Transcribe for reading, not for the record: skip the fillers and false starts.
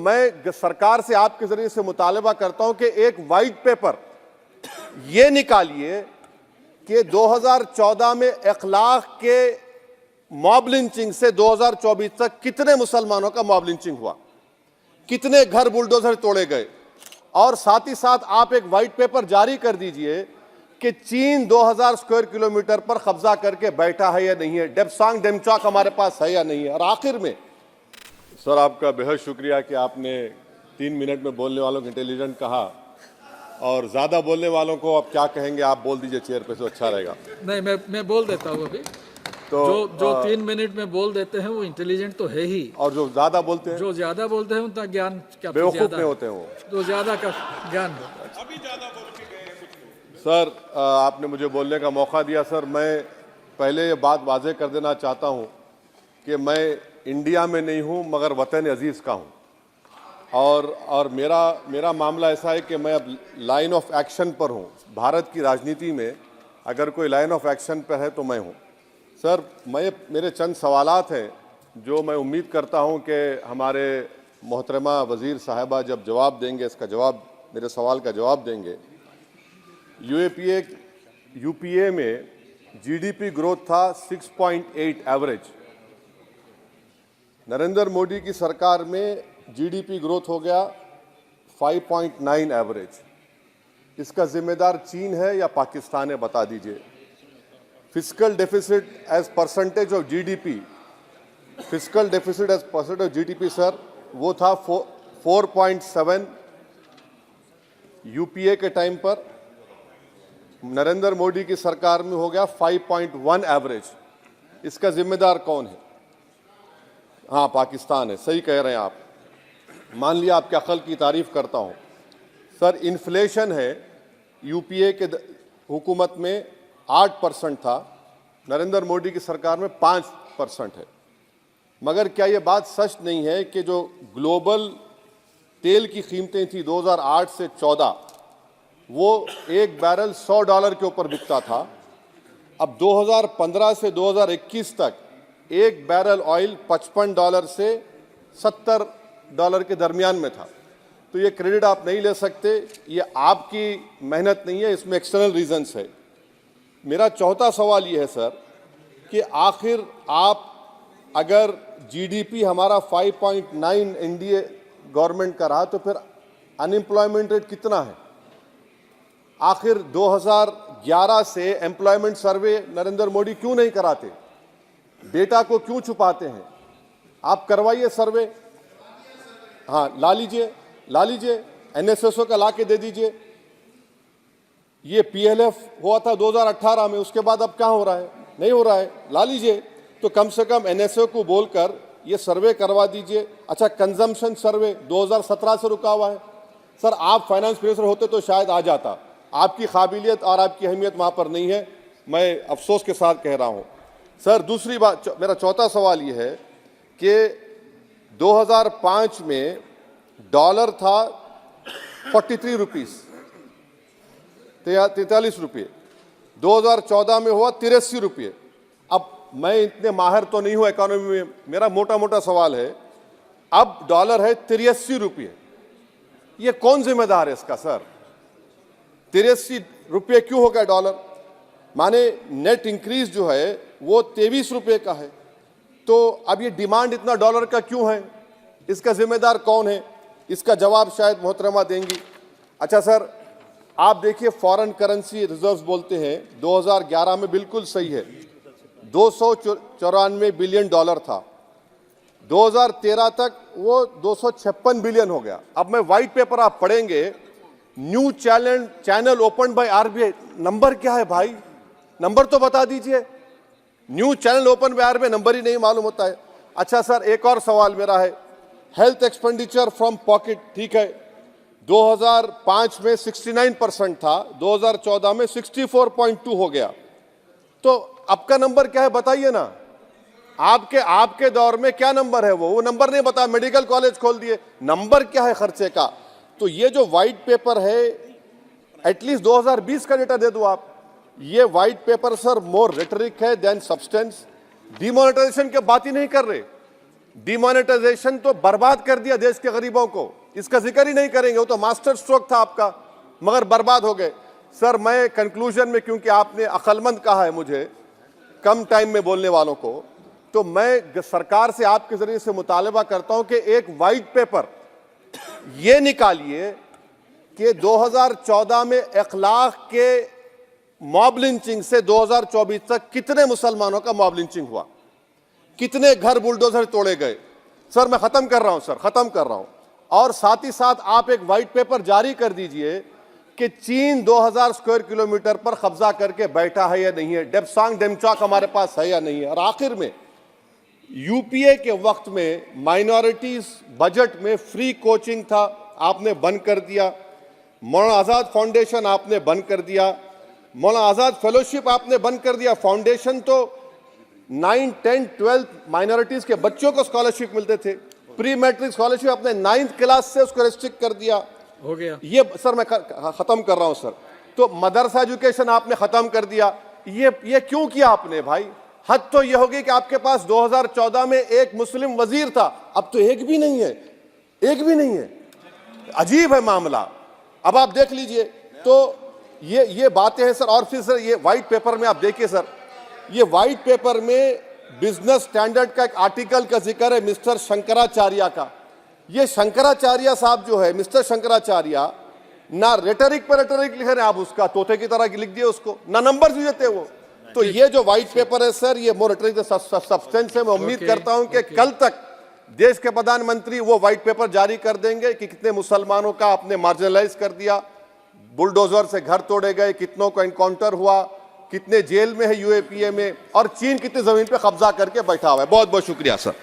मैं सरकार से आपके जरिए से मुतालबा करता हूं कि एक वाइट पेपर ये निकालिए कि 2014 में इखलाक के मॉब लिंचिंग से 2024 तक कितने मुसलमानों का मॉब लिंचिंग हुआ, कितने घर बुलडोजर तोड़े गए। और साथ ही साथ आप एक वाइट पेपर जारी कर दीजिए कि चीन 2000 स्क्वायर किलोमीटर पर कब्जा करके बैठा है या नहीं है, डेप्सांग डेमचौक हमारे पास है या नहीं है। और आखिर में सर आपका बेहद शुक्रिया कि आपने 3 मिनट में बोलने वालों को इंटेलिजेंट कहा, और ज्यादा बोलने वालों को अब क्या कहेंगे आप बोल दीजिए चेयर पे, तो अच्छा रहेगा। नहीं, मैं बोल देता हूँ अभी। तो जो 3 मिनट में बोल देते हैं वो इंटेलिजेंट तो है ही, और जो ज्यादा बोलते हैं, जो ज्यादा बोलते हैं उनका ज्ञान क्या बेवकूफ नहीं होते हैं वो, तो ज्यादा का ज्ञान। सर आपने मुझे बोलने का मौका दिया। सर मैं पहले ये बात वाज़ेह कर देना चाहता हूँ कि मैं इंडिया में नहीं हूँ मगर वतन अजीज़ का हूँ, और मेरा मामला ऐसा है कि मैं अब लाइन ऑफ एक्शन पर हूँ। भारत की राजनीति में अगर कोई लाइन ऑफ एक्शन पर है तो मैं हूँ। सर मेरे चंद सवालात हैं जो मैं उम्मीद करता हूँ कि हमारे मोहतरमा वज़ीर साहिबा जब जवाब देंगे, इसका जवाब, मेरे सवाल का जवाब देंगे। यूपीए में जीडीपी ग्रोथ था 6.8 एवरेज, नरेंद्र मोदी की सरकार में जीडीपी ग्रोथ हो गया 5.9 एवरेज। इसका जिम्मेदार चीन है या पाकिस्तान है, बता दीजिए। Fiscal deficit as percentage of GDP, fiscal deficit as percentage of GDP sir वो था 4.7 यूपीए के टाइम पर, नरेंद्र मोदी की सरकार में हो गया 5.1 एवरेज। इसका जिम्मेदार कौन है? हाँ, पाकिस्तान है। सही कह रहे हैं आप। मान लिया आपके अकल की तारीफ करता हूं। सर इन्फ्लेशन है यूपीए के हुकूमत में 8% था, नरेंद्र मोदी की सरकार में 5% है। मगर क्या ये बात सच नहीं है कि जो ग्लोबल तेल की कीमतें थी 2008 से 14, वो एक बैरल $100 के ऊपर बिकता था। अब 2015 से 2021 तक एक बैरल ऑयल $55 से $70 के दरमियान में था। तो ये क्रेडिट आप नहीं ले सकते, ये आपकी मेहनत नहीं है, इसमें एक्सटर्नल रीजंस है। मेरा चौथा सवाल ये है सर कि आखिर आप अगर जीडीपी हमारा 5.9 एनडीए गवर्नमेंट का रहा तो फिर अनएम्प्लॉयमेंट रेट कितना है? आखिर 2011 से एम्प्लॉयमेंट सर्वे नरेंद्र मोदी क्यों नहीं कराते? डेटा को क्यों छुपाते हैं? आप करवाइए सर्वे। हाँ, ला लीजिए एनएसएसओ का ला के दे दीजिए। ये पीएलएफ हुआ था 2018 में, उसके बाद अब क्या हो रहा है? नहीं हो रहा है। ला लीजिए, तो कम से कम एनएसओ को बोलकर ये सर्वे करवा दीजिए। अच्छा, कंजम्पशन सर्वे 2017 से रुका हुआ है। सर आप फाइनेंस मिनिस्टर होते तो शायद आ जाता। आपकी काबिलियत और आपकी अहमियत वहाँ पर नहीं है, मैं अफसोस के साथ कह रहा हूँ। सर दूसरी बात, मेरा चौथा सवाल ये है कि 2005 में डॉलर था 43 रुपीस, 43 रुपये, 2014 में हुआ 83 रुपये। अब मैं इतने माहिर तो नहीं हूँ इकोनॉमी में, मेरा मोटा मोटा सवाल है, अब डॉलर है 83 रुपये। ये कौन जिम्मेदार है इसका सर? 83 रुपये क्यों हो गया डॉलर? माने नेट इंक्रीज जो है वो 23 रुपये का है। तो अब ये डिमांड इतना डॉलर का क्यों है? इसका जिम्मेदार कौन है? इसका जवाब शायद मोहतरमा देंगी। अच्छा सर, आप देखिए फॉरेन करेंसी रिजर्व्स बोलते हैं 2011 में, बिल्कुल सही है, 294 बिलियन डॉलर था। 2013 तक वो 256 बिलियन हो गया। अब मैं व्हाइट पेपर आप पढ़ेंगे, new channel open by RBI. Number क्या है भाई? नंबर तो बता दीजिए। New channel open by RBI, number ही नहीं मालूम होता है। अच्छा सर, एक और सवाल मेरा है, हेल्थ एक्सपेंडिचर फ्रॉम पॉकेट, ठीक है, 2005 में 69% था, 2014 में 64.2 हो गया। तो अब का नंबर क्या है बताइए ना। आपके दौर में क्या नंबर है? वो नंबर नहीं बता, मेडिकल कॉलेज खोल दिए। नंबर क्या है खर्चे का? तो ये जो व्हाइट पेपर है, एटलीस्ट 2020 का डेटा दे दो आप। ये व्हाइट पेपर सर मोर रेटरिक है देन सब्सटेंस। डिमोनेटाइजेशन की बात ही नहीं कर रहे। डिमोनेटाइजेशन तो बर्बाद कर दिया देश के गरीबों को, इसका जिक्र ही नहीं करेंगे, वो तो मास्टर स्ट्रोक था आपका, मगर बर्बाद हो गए। सर मैं कंक्लूजन में, क्योंकि आपने अक्लमंद कहा है मुझे कम टाइम में बोलने वालों को, तो मैं सरकार से आपके जरिए से मुतालबा करता हूं कि एक वाइट पेपर ये निकालिए कि 2014 में 1 लाख के मॉब लिंचिंग से 2024 तक कितने मुसलमानों का मॉब लिंचिंग हुआ, कितने घर बुलडोजर तोड़े गए। सर मैं खत्म कर रहा हूं, सर खत्म कर रहा हूं। और साथ ही साथ आप एक वाइट पेपर जारी कर दीजिए कि चीन 2000 स्क्वायर किलोमीटर पर कब्जा करके बैठा है या नहीं है, डेप्सांग डेमचॉक हमारे पास है या नहीं है। और आखिर में यूपीए के वक्त में माइनॉरिटीज बजट में फ्री कोचिंग था, आपने बंद कर दिया। मौलाना आज़ाद फाउंडेशन आपने बंद कर दिया, मौलाना आज़ाद फेलोशिप आपने बंद कर दिया। फाउंडेशन तो 9, 10, 12 माइनॉरिटीज के बच्चों को स्कॉलरशिप मिलते थे, प्री मैट्रिक स्कॉलरशिप आपने 9th क्लास से उसको रेस्ट्रिक्ट कर दिया। हो गया ये सर मैं खत्म कर रहा हूं सर। तो मदरसा एजुकेशन आपने खत्म कर दिया। ये क्यों किया आपने भाई? हद तो ये होगी कि आपके पास 2014 में एक मुस्लिम वजीर था, अब तो एक भी नहीं है, एक भी नहीं है। अजीब है मामला। अब आप देख लीजिए, तो ये बातें हैं सर। और फिर सर ये व्हाइट पेपर में आप देखिए सर, ये व्हाइट पेपर में बिजनेस स्टैंडर्ड का एक आर्टिकल का जिक्र है मिस्टर शंकराचार्य का। ये शंकराचार्य साहब जो है, मिस्टर शंकराचार्य, ना रेटरिक पर रेटरिक लिखे रहे, आप उसका तोते की तरह लिख दिए उसको, ना नंबर भी देते वो। तो ये जो व्हाइट पेपर है सर, ये मोर रेटरिक सब्सटेंस है। मैं उम्मीद करता हूं कि कल तक देश के प्रधानमंत्री वो व्हाइट पेपर जारी कर देंगे कि कितने मुसलमानों का आपने मार्जिनलाइज कर दिया, बुलडोजर से घर तोड़े गए, कितनों का इनकाउंटर हुआ, कितने जेल में है यूएपीए में, और चीन कितनी जमीन पे कब्जा करके बैठा हुआ है। बहुत बहुत शुक्रिया सर।